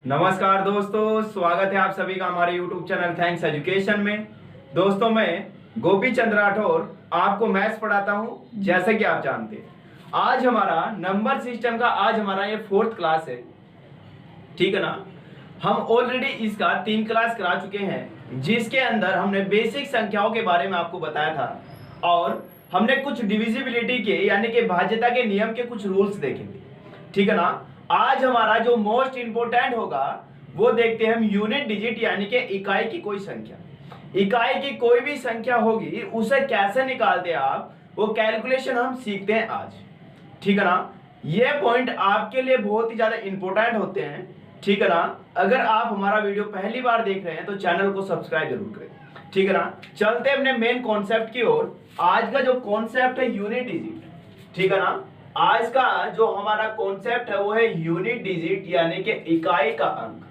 नमस्कार दोस्तों, स्वागत है आप सभी का हमारे YouTube चैनल थैंक्स एजुकेशन में। दोस्तों, मैं गोपी चंद्र राठौर आपको मैथ्स पढ़ाता हूं। जैसे कि आप जानते हैं, आज हमारा नंबर सिस्टम का ये 4th क्लास है। ठीक है ना। हम ऑलरेडी इसका 3 क्लास करा चुके हैं, जिसके अंदर हमने बेसिक संख्याओं के बारे में आपको बताया था और हमने कुछ डिविजिबिलिटी के यानी कि भाज्यता के नियम के कुछ रूल्स देखे थे। ठीक है ना। आज हमारा जो मोस्ट इंपोर्टेंट होगा वो देखते हैं हम यूनिट डिजिट यानी कि इकाई की कोई संख्या। इकाई की कोई भी संख्या होगी उसे कैसे निकालते हैं आप, वो कैलकुलेशन हम सीखते हैं आज। ठीक है ना। ये पॉइंट आपके लिए बहुत ही ज्यादा इंपॉर्टेंट होते हैं। ठीक है ना। अगर आप हमारा वीडियो पहली बार देख रहे हैं तो चैनल को सब्सक्राइब जरूर करें। ठीक है ना। चलते हैं अपने मेन कॉन्सेप्ट की ओर। आज का जो कॉन्सेप्ट है यूनिट डिजिट। ठीक है ना। आज का जो हमारा कॉन्सेप्ट है वो है यूनिट डिजिट यानी कि इकाई का अंक।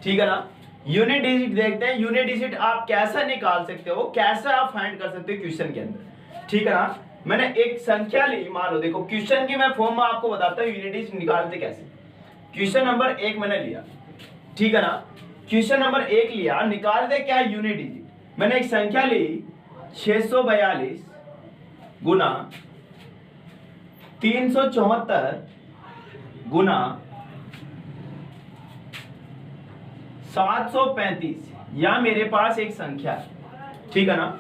ठीक है ना। यूनिट डिजिट देखते हैं। यूनिट डिजिट आप कैसा निकाल सकते हो, कैसे आप फाइंड कर सकते हो क्वेश्चन के अंदर। ठीक है ना। मैंने एक संख्या ली, मान लो देखो क्वेश्चन की मैं फॉर्म में आपको बताता हूं यूनिट डिजिट निकालते कैसे। क्वेश्चन नंबर 1 मैंने लिया। ठीक है ना। क्वेश्चन नंबर 1 लिया, निकाल दे क्या यूनिट डिजिट। मैंने एक संख्या ली 642 गुना 374 गुना 735। या मेरे पास एक संख्या है। ठीक है ना।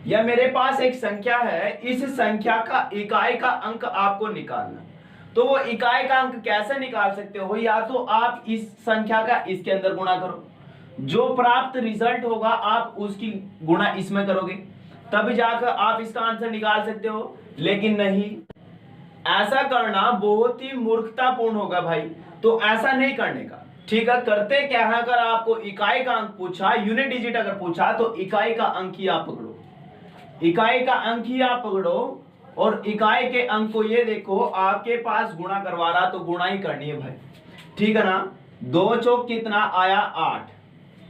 या मेरे पास एक संख्या है, इस संख्या का इकाई का अंक आपको निकालना। तो वो इकाई का अंक कैसे निकाल सकते हो, या तो आप इस संख्या का इसके अंदर गुणा करो, जो प्राप्त रिजल्ट होगा आप उसकी गुणा इसमें करोगे, तब जाकर आप इसका आंसर निकाल सकते हो। लेकिन नहीं, ऐसा करना बहुत ही मूर्खतापूर्ण होगा भाई। तो ऐसा नहीं करने का। ठीक है। करते क्या है, अगर आपको इकाई का अंक पूछा, यूनिट डिजिट अगर पूछा, तो इकाई का अंक ही आप पकड़ो। इकाई का अंक ही आप पकड़ो और इकाई के अंक को ये देखो, आपके पास गुणा करवा रहा तो गुणा ही करनी है भाई। ठीक है ना। 2 चौक कितना आया, 8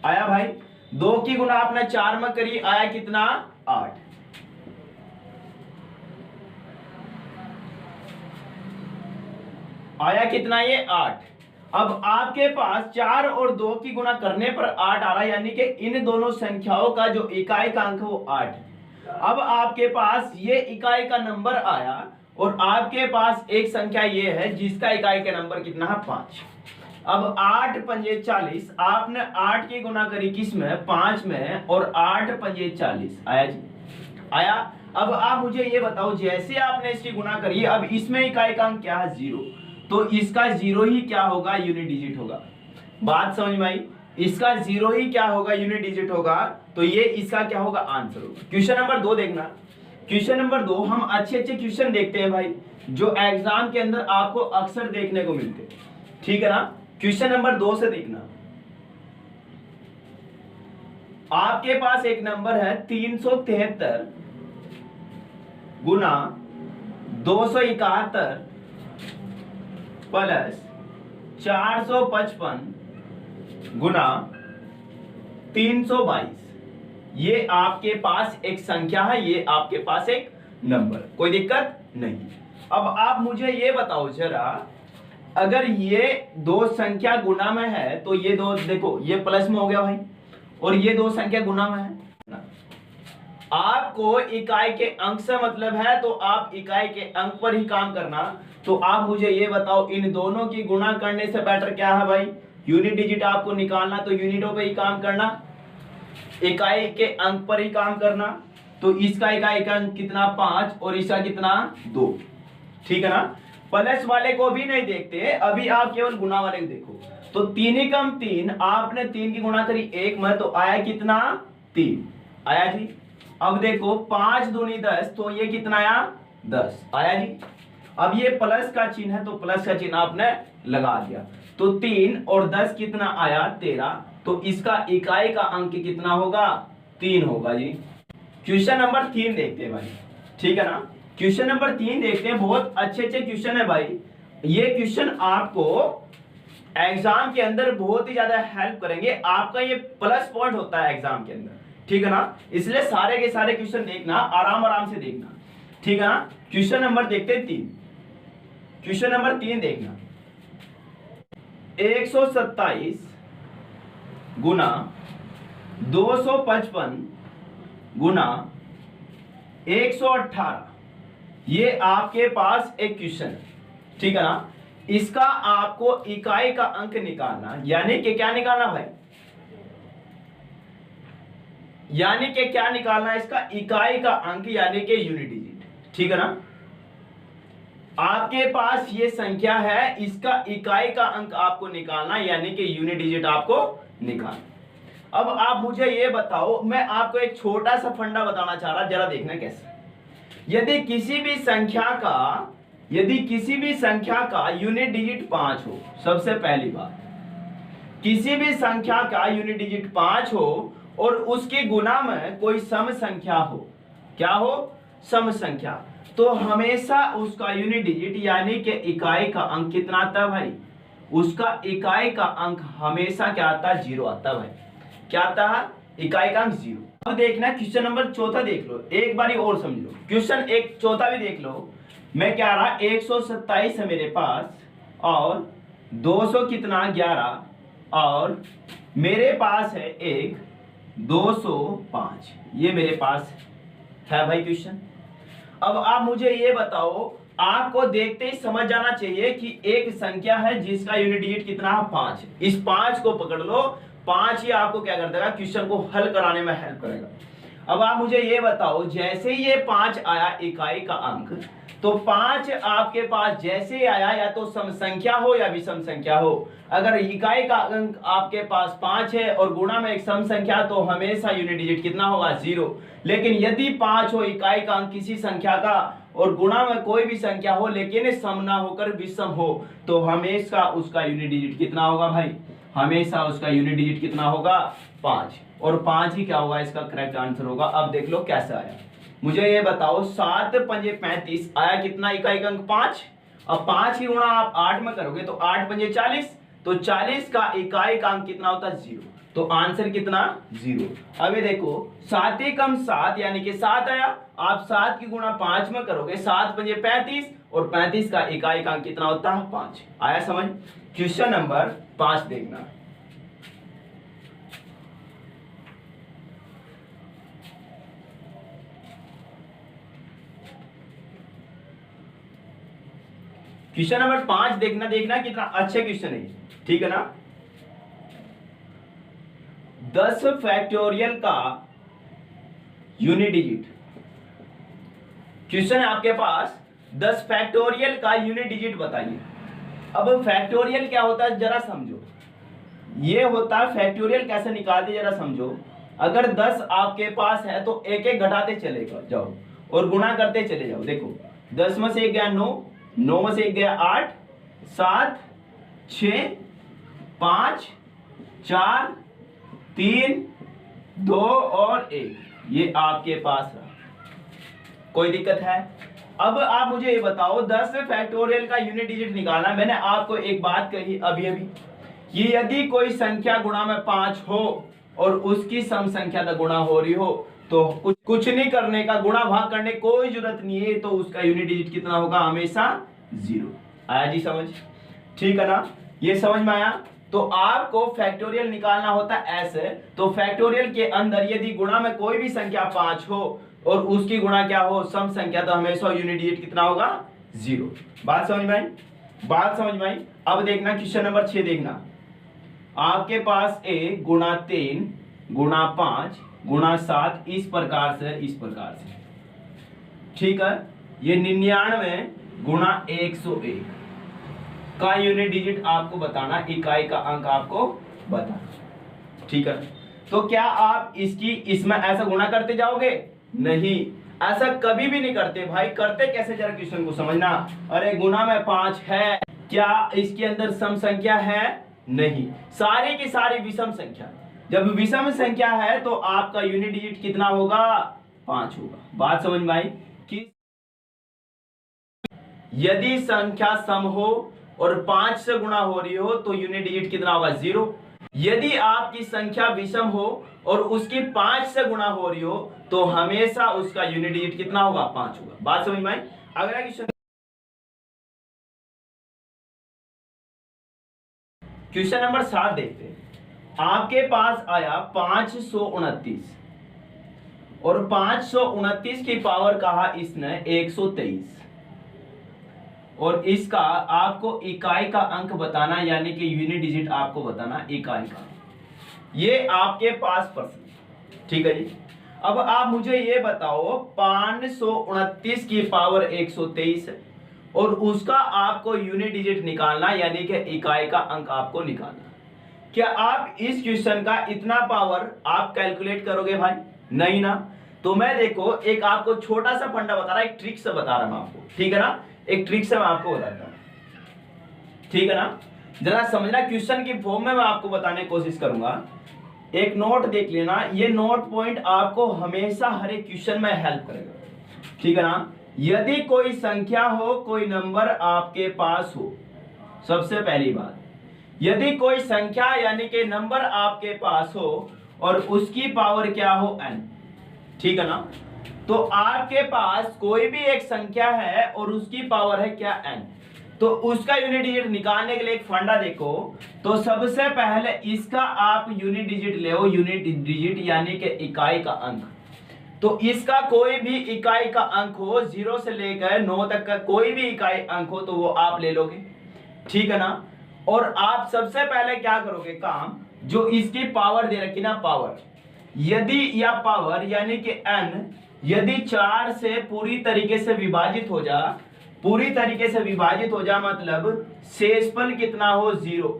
आया भाई। 2 की गुणा आपने 4 में करी, आया कितना, 8। आया कितना, ये 8। अब आपके पास 4 और 2 की गुणा करने पर 8 आ रहा है, यानी कि इन दोनों संख्याओं का जो इकाई का अंक है वो 8 है। अब आपके पास ये इकाई का नंबर आया और आपके पास एक संख्या ये है जिसका इकाई का नंबर कितना है, 5। अब 8 पंजे 40, आपने 8 की गुणा करी किसमें, 5 में, और 8 पंजे 40 आया जी, आया। अब आप मुझे ये बताओ, जैसे आपने इसकी गुणा करी, अब इसमें इकाई का अंक क्या है, 0, तो इसका 0 ही क्या होगा, यूनिट डिजिट होगा। बात समझ में आई। इसका 0 ही क्या होगा, यूनिट डिजिट होगा। तो ये इसका क्या होगा, आंसर होगा। क्वेश्चन नंबर 2 देखना। क्वेश्चन नंबर 2 हम अच्छे अच्छे क्वेश्चन देखते हैं भाई, जो एग्जाम के अंदर आपको अक्सर देखने को मिलते हैं। ठीक है ना। क्वेश्चन नंबर 2 से देखना। आपके पास एक नंबर है 373 गुना 271 प्लस 455 गुना 322। ये आपके पास एक संख्या है, ये आपके पास एक नंबर, कोई दिक्कत नहीं। अब आप मुझे ये बताओ जरा, अगर ये दो संख्या गुना में है तो ये दो देखो, ये प्लस में हो गया भाई, और ये दो संख्या गुना में है ना। आपको इकाई के अंक से मतलब है तो आप इकाई के अंक पर ही काम करना। तो आप मुझे ये बताओ, इन दोनों की गुणा करने से बेटर क्या है भाई, यूनिट डिजिट आपको निकालना, तो यूनिटों पे ही काम करना, इकाई के अंक पर ही काम करना। तो इसका इकाई का अंक कितना, 5, और इसका कितना, 2। ठीक है ना। प्लस वाले को भी नहीं देखते, अभी आप केवल गुणा वाले को देखो। तो 3 ही कम 3, आपने 3 की गुणा करी 1 में, तो आया कितना, 3 आया जी। अब देखो 5 दूनी 10, तो ये कितना आया, 10 आया जी। अब ये प्लस का चिन्ह है तो प्लस का चिन्ह आपने लगा दिया, तो 3 और 10 कितना आया, 13। तो इसका इकाई का अंक कितना होगा, 3 होगा जी। क्वेश्चन नंबर 3 देखते हैं भाई। ठीक है ना। क्वेश्चन नंबर 3 देखते हैं। बहुत अच्छे अच्छे क्वेश्चन है भाई। ये क्वेश्चन आपको एग्जाम के अंदर बहुत ही ज्यादा हेल्प करेंगे। आपका ये प्लस पॉइंट होता है एग्जाम के अंदर। ठीक है ना। इसलिए सारे के सारे क्वेश्चन देखना, आराम आराम से देखना। ठीक है ना। क्वेश्चन नंबर देखते हैं 3। क्वेश्चन नंबर 3 देखना, 127 गुना 255 गुना 118, ये आपके पास एक क्वेश्चन है, ठीक है ना। इसका आपको इकाई का अंक निकालना, यानी कि क्या निकालना भाई, यानी कि क्या निकालना, इसका इकाई का अंक यानी कि यूनिट डिजिट, ठीक है ना। आपके पास ये संख्या है, इसका इकाई का अंक आपको निकालना यानी कि यूनिट डिजिट आपको निकालना। अब आप मुझे ये बताओ, मैं आपको एक छोटा सा फंडा बताना चाह रहा, जरा देखना कैसे। यदि किसी भी संख्या का यूनिट डिजिट 5 हो, सबसे पहली बात, किसी भी संख्या का यूनिट डिजिट 5 हो और उसके गुना में कोई सम संख्या हो, क्या हो, सम संख्या, तो हमेशा उसका यूनिट डिजिट यानी कि इकाई का अंक कितना आता है भाई, उसका इकाई का अंक हमेशा क्या आता है, 0 आता है भाई। क्या आता है, इकाई का अंक 0। अब देखना क्वेश्चन नंबर 4 देख लो, एक बारी और समझ लो, क्वेश्चन 4 भी देख लो। मैं क्या रहा, 127 है मेरे पास और 200 कितना 11, और मेरे पास है एक 205, ये मेरे पास है भाई क्वेश्चन। अब आप मुझे ये बताओ, आपको देखते ही समझ जाना चाहिए कि एक संख्या है जिसका यूनिट डिजिट कितना है, 5। इस 5 को पकड़ लो, 5 ही आपको क्या कर देगा, क्वेश्चन को हल कराने में हेल्प करेगा। अब आप मुझे ये बताओ, जैसे ही ये 5 आया इकाई का अंक, तो 5 आपके पास जैसे ही आया, या तो सम संख्या हो या विषम संख्या हो। अगर इकाई का अंक आपके पास 5 है और गुणा में एक सम संख्या, तो हमेशा यूनिट डिजिट कितना होगा, 0। लेकिन यदि 5 हो इकाई का अंक किसी संख्या का और गुणा में कोई भी संख्या हो लेकिन सम ना होकर विषम हो, तो हमेशा उसका यूनिट डिजिट कितना होगा भाई, हमेशा उसका यूनिट डिजिट कितना होगा, 5। और 5 ही क्या होगा, इसका करेक्ट आंसर होगा। अब देख लो कैसे आया, मुझे ये बताओ, 7 पंजे 35 आया कितना, इकाई का अंक 5। अब 5 की गुणा आप 8 में करोगे तो 8 पंजे 40, तो 40 का इकाई का अंक कितना होता है, 0। तो आंसर कितना, 0। अब ये देखो, 7 एकम 7 यानी कि 7 आया, आप 7 की गुणा 5 में करोगे, 7 पंजे 35, और 35 का इकाई का अंक कितना होता है, 5। आया समझ। क्वेश्चन नंबर 5 देखना, क्वेश्चन नंबर 5 देखना कितना अच्छा क्वेश्चन है, ठीक है ना। 10 फैक्टोरियल का यूनिट डिजिट, क्वेश्चन है आपके पास, 10 फैक्टोरियल का यूनिट डिजिट बताइए। अब फैक्टोरियल क्या होता है जरा समझो, ये होता है फैक्टोरियल कैसे निकालते जरा समझो। अगर 10 आपके पास है तो एक एक घटाते चले जाओ और गुणा करते चले जाओ। देखो 10 में से 1 गया 9, 9 में से 1 गया 8, 7, 6, 5, 4, 3, 2 और 1, ये आपके पास है। कोई दिक्कत है? अब आप मुझे ये बताओ, 10 फैक्टोरियल का यूनिट डिजिट निकालना। मैंने आपको एक बात कही अभी कि यदि कोई संख्या गुणा में 5 हो और उसकी सम संख्या तक गुणा हो रही हो तो कुछ नहीं करने का, गुणा भाग करने कोई जरूरत नहीं है, तो उसका यूनिट डिजिट कितना होगा, हमेशा 0। आया जी समझ? ठीक है ना, ये समझ में आया। तो आपको फैक्टोरियल निकालना होता है ऐसे। तो फैक्टोरियल के अंदर यदि गुणा में कोई भी संख्या 5 हो और उसकी गुणा क्या हो, सम संख्या, तो हमेशा यूनिट डिजिट कितना होगा, 0। बात समझ में आई? बात समझ में आई। अब देखना क्वेश्चन नंबर 6 देखना। आपके पास 1 गुणा 3 गुणा 5 गुणा 7 इस प्रकार से, ठीक है। ये 99 गुणा 101 का यूनिट डिजिट आपको बताना, इकाई का अंक आपको बताना, ठीक है। तो क्या आप इसमें ऐसा गुणा करते जाओगे? नहीं, ऐसा कभी भी नहीं करते भाई। करते कैसे, जरा क्वेश्चन को समझना। अरे गुणा में 5 है, क्या इसके अंदर सम संख्या है? नहीं, सारी की सारी विषम संख्या। जब विषम संख्या है तो आपका यूनिट डिजिट कितना होगा, 5 होगा। बात समझ में आई कि यदि संख्या सम हो और 5 से गुणा हो रही हो तो यूनिट डिजिट कितना होगा, 0। यदि आपकी संख्या विषम हो और उसकी 5 से गुणा हो रही हो तो हमेशा उसका यूनिट डिजिट कितना होगा, 5 होगा। बात समझ में आई? अगला क्वेश्चन क्वेश्चन नंबर 7 देखते हैं। आपके पास आया 529 और 529 की पावर कहा इसने 123 और इसका आपको इकाई का अंक बताना, यानी कि यूनिट डिजिट आपको बताना इकाई का। ये आपके पास प्रश्न, ठीक है जी। अब आप मुझे ये बताओ 529 की पावर 123 है और उसका आपको यूनिट डिजिट निकालना, यानी कि इकाई का अंक आपको निकालना। क्या आप इस क्वेश्चन का इतना पावर आप कैलकुलेट करोगे भाई? नहीं ना। तो मैं देखो एक आपको छोटा सा फंडा बता रहा, एक ट्रिक से बता रहा हूं आपको, ठीक है ना। एक ट्रिक से मैं आपको बताता हूं, ठीक है ना। जरा समझना, क्वेश्चन की फॉर्म में मैं आपको बताने की कोशिश करूंगा। एक नोट देख लेना, ये नोट पॉइंट आपको हमेशा हर एक क्वेश्चन में हेल्प करेगा, ठीक है ना। यदि कोई संख्या हो, कोई नंबर आपके पास हो, सबसे पहली बात, यदि कोई संख्या यानी कि नंबर आपके पास हो और उसकी पावर क्या हो n, ठीक है ना। तो आपके पास कोई भी एक संख्या है और उसकी पावर है क्या n, तो उसका यूनिट डिजिट निकालने के लिए एक फंडा देखो। तो सबसे पहले इसका आप यूनिट डिजिट ले, यूनिट डिजिट यानी कि इकाई का अंक। तो इसका कोई भी इकाई का अंक हो, 0 से लेकर 9 तक का कोई भी इकाई अंक हो, तो वो आप ले लोगे, ठीक है ना। और आप सबसे पहले क्या करोगे काम, जो इसकी पावर दे रखी ना, पावर, यदि या पावर यानी कि n यदि 4 से पूरी तरीके से विभाजित हो जा, पूरी तरीके से विभाजित हो जा मतलब शेषफल कितना हो 0,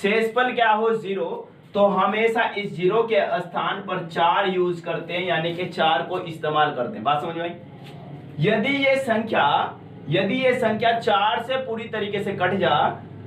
शेषफल क्या हो 0, तो हमेशा इस 0 के स्थान पर 4 यूज करते हैं, यानी कि 4 को इस्तेमाल करते हैं। बात समझ में आई? यदि ये संख्या 4 से पूरी तरीके से कट जा,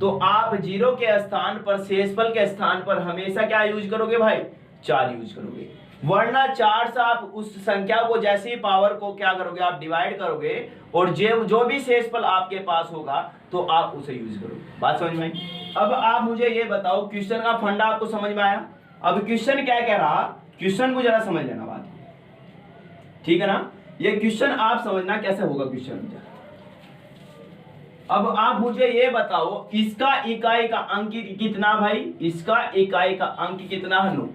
तो आप 0 के स्थान पर, शेषफल के स्थान पर हमेशा क्या यूज करोगे भाई? 4 यूज करोगे। वरना 4 से आप उस संख्या को, जैसे ही पावर को क्या करोगे, आप डिवाइड करोगे और जो भी शेषफल आपके पास होगा तो आप उसे यूज करोगे। बात समझ में आई? अब आप मुझे ये बताओ, क्वेश्चन का फंडा आपको समझ में आया? अब क्वेश्चन क्या कह रहा, क्वेश्चन को जरा समझ लेना बात, ठीक है ना। ये क्वेश्चन आप समझना कैसे होगा क्वेश्चन। अब आप मुझे ये बताओ, इसका इकाई का अंक कितना भाई? इसका इकाई का अंक कितना है? 9।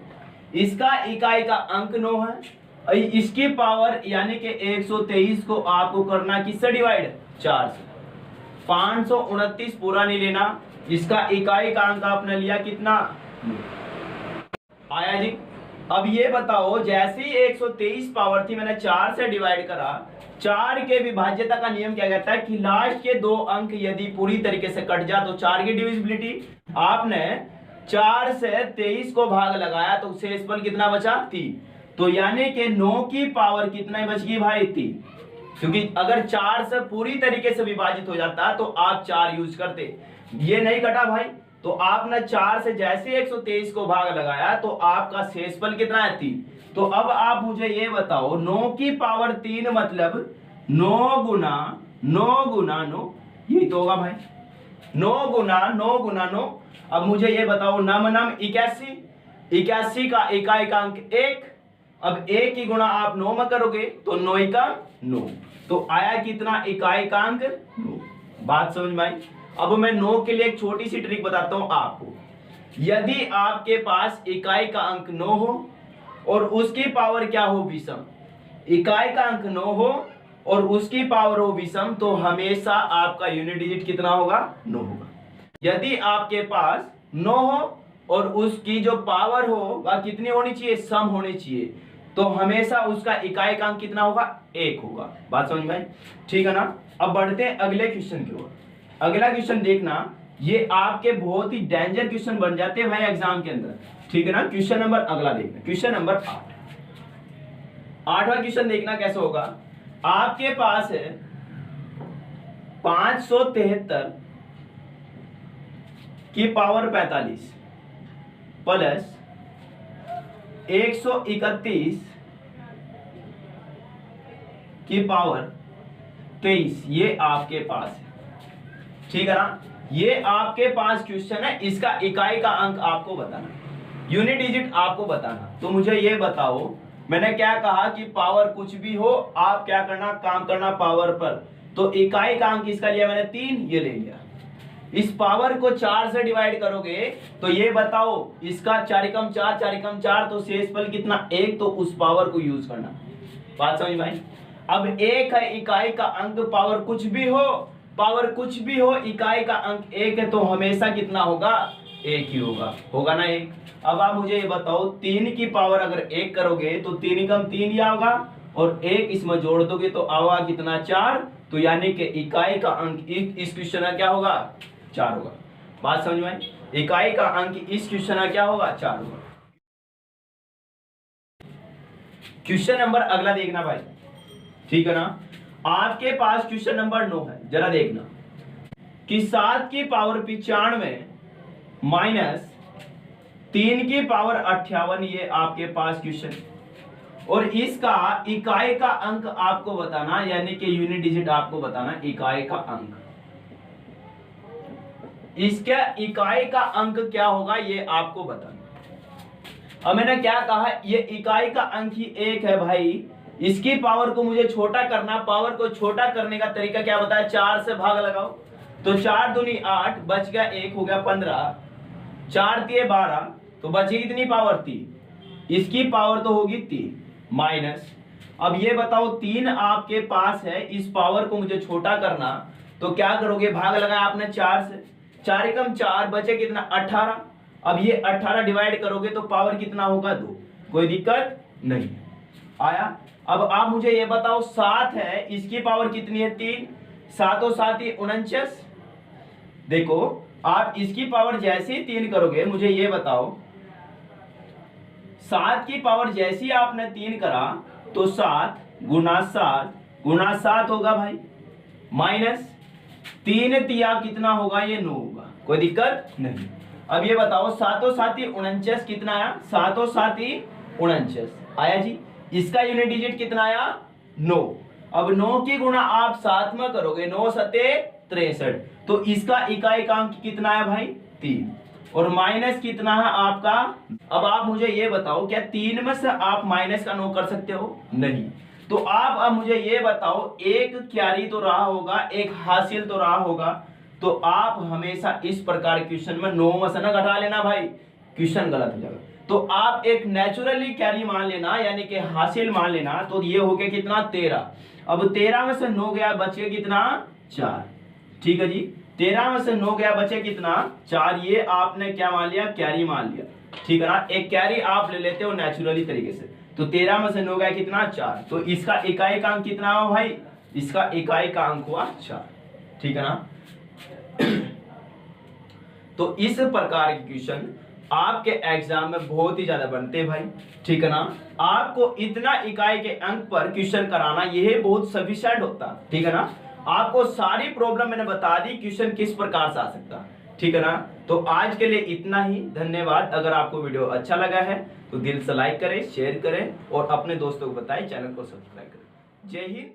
इसका इकाई का अंक 9 है। इसकी पावर यानी कि 123 को आपको करना किससे डिवाइड? 4 से। 529 पूरा नहीं लेना, इसका इकाई का अंक आपने लिया कितना? 9 आया जी। अब ये बताओ, जैसे ही 123 पावर थी, मैंने 4 से डिवाइड करा, 4 के विभाज्यता का नियम क्या कहता है कि लास्ट के 2 अंक यदि पूरी तरीके से कट जा तो 4 की डिविजिबिलिटी। आपने 4 से 23 को भाग लगाया तो शेषफल कितना बचा? 3। तो यानी कि 9 की पावर कितना बच गई भाई? 3। क्योंकि अगर 4 से पूरी तरीके से विभाजित हो जाता तो आप 4 यूज करते, ये नहीं कटा भाई। तो आपने 4 से जैसे 123 को भाग लगाया तो आपका शेषफल कितना है? 3। तो अब आप मुझे ये बताओ, 9 की पावर 3 मतलब 9 गुना 9, यही तो होगा भाई, 9 गुना 9। अब मुझे ये बताओ, नम 81, 81 का इकाई का अंक 1। अब 1 की गुणा आप 9 में करोगे तो 9 का 9, तो आया कितना? इकाई का अंक 9। बात समझ में आई? अब मैं 9 के लिए एक छोटी सी ट्रिक बताता हूं आपको। यदि आपके पास इकाई का अंक 9 हो और उसकी पावर क्या हो? विषम। इकाई का अंक 9 हो और उसकी पावर हो विषम, तो हमेशा आपका यूनिट डिजिट कितना होगा? 9 होगा। यदि आपके पास 9 हो और उसकी जो पावर हो वह कितनी होनी चाहिए? सम होनी चाहिए, तो हमेशा उसका इकाई का अंक कितना होगा? 1 होगा। बात समझ में आई? ठीक है ना। अब बढ़ते हैं अगले क्वेश्चन की ओर। अगला क्वेश्चन देखना, ये आपके बहुत ही डेंजर क्वेश्चन बन जाते हैं भाई एग्जाम के अंदर, ठीक है ना। क्वेश्चन नंबर अगला देखना, क्वेश्चन नंबर 8। 8वां क्वेश्चन देखना कैसे होगा। आपके पास है 573 की पावर 45 प्लस 131 की पावर 23, ये आपके पास है, ठीक है ना। ये आपके पास क्वेश्चन है, इसका इकाई का अंक आपको बताना, यूनिट डिजिट आपको बताना। तो मुझे ये बताओ, मैंने क्या कहा कि पावर कुछ भी हो, आप क्या करना, काम करना पावर पर। तो इकाई का अंक इसका लिया मैंने 3, ये ले लिया। इस पावर को 4 से डिवाइड करोगे तो ये बताओ, इसका 4 एकम 4, 4 एकम 4, तो शेषफल कितना 1, तो उस पावर को यूज करना। बात समझ में आई? अब एक है इकाई का अंक, पावर कुछ भी हो, पावर कुछ भी हो, इकाई का अंक 1 है, तो हमेशा कितना होगा? 1 ही होगा, होगा ना 1। अब आप मुझे ये बताओ 3 की पावर अगर 1 करोगे तो 3 एकम 3 ही होगा, और 1 इसमें जोड़ दोगे तो आवा कितना? 4। तो यानी कि इकाई का अंक इस क्वेश्चन में क्या होगा? 4 होगा। बात समझ में आई? इकाई का अंक इस क्वेश्चन में क्या होगा? 4 होगा। क्वेश्चन नंबर अगला देखना भाई, ठीक है ना। आपके पास क्वेश्चन नंबर 9 है, जरा देखना कि 7 की पावर 95 माइनस 3 की पावर 58, ये आपके पास क्वेश्चन, और इसका इकाई का अंक आपको बताना, यानी कि यूनिट डिजिट आपको बताना, इकाई का अंक। इसका इकाई का अंक क्या होगा ये आपको बताना। अब मैंने क्या कहा, ये इकाई का अंक ही 1 है भाई, इसकी पावर को मुझे छोटा करना। पावर को छोटा करने का तरीका क्या बताया? 4 से भाग लगाओ, तो 4 दूनी 8, बच गया 1, हो गया 15, 4 दिए 12, तो बची कितनी पावर? 3। इसकी पावर तो होगी 3 माइनस, अब ये बताओ 3 आपके पास है, इस पावर को मुझे छोटा करना, तो क्या करोगे? भाग लगाया आपने 4 से, 4 एकम 4, बचे कितना? 18। अब ये 18 डिवाइड करोगे तो पावर कितना होगा? 2। कोई दिक्कत नहीं आया? अब आप मुझे ये बताओ 7 है, इसकी पावर कितनी है? 3। 7 और 7 ही 49। देखो आप इसकी पावर जैसे ही 3 करोगे, मुझे ये बताओ 7 की पावर जैसी आपने 3 करा तो 7 गुना 7 गुना 7 होगा भाई, माइनस 3 तिया कितना होगा? ये 9 होगा। कोई दिक्कत नहीं। अब ये बताओ 7 और 7 ही 49, कितना आया? 7 और 7 ही 49 आया जी। इसका यूनिट डिजिट कितना आया? 9। अब 9 की गुणा आप 7 में करोगे, 9 सते 63, तो इसका इकाई का अंक कितना है भाई? 3, और माइनस कितना है आपका? अब आप मुझे ये बताओ, क्या 3 में से आप माइनस का 9 कर सकते हो? नहीं। तो आप अब मुझे ये बताओ, एक क्यारी तो रहा होगा, एक हासिल तो रहा होगा, तो आप हमेशा इस प्रकार क्वेश्चन में 9 में से ना घटा लेना भाई, क्वेश्चन गलत हो जाएगा। तो आप एक नेचुरली कैरी मान लेना, यानी कि हासिल मान लेना, तो ये हो गया कितना? 13। अब 13 में से 9 गया, बचे कितना? 4। ठीक है जी, 13 में से 9 गया, बचे कितना? 4। ये आपने क्या मान लिया? कैरी मान लिया, ठीक है ना। एक कैरी आप ले लेते हो नेचुरली तरीके से, तो 13 में से 9 गया कितना? 4। तो इसका इकाई का अंक कितना हुआ भाई? इसका इकाई का अंक हुआ 4, ठीक है ना। तो इस प्रकार के क्वेश्चन आपके एग्जाम में बहुत ही ज्यादा बनते हैं भाई, ठीक है ना। आपको इतना इकाई के अंक पर क्वेश्चन कराना यह बहुत सफिशिएंट होता, ठीक है ना। आपको सारी प्रॉब्लम मैंने बता दी, क्वेश्चन किस प्रकार से आ सकता, ठीक है ना। तो आज के लिए इतना ही, धन्यवाद। अगर आपको वीडियो अच्छा लगा है तो दिल से लाइक करें, शेयर करें और अपने दोस्तों को बताएं, चैनल को सब्सक्राइब करें। जय हिंद।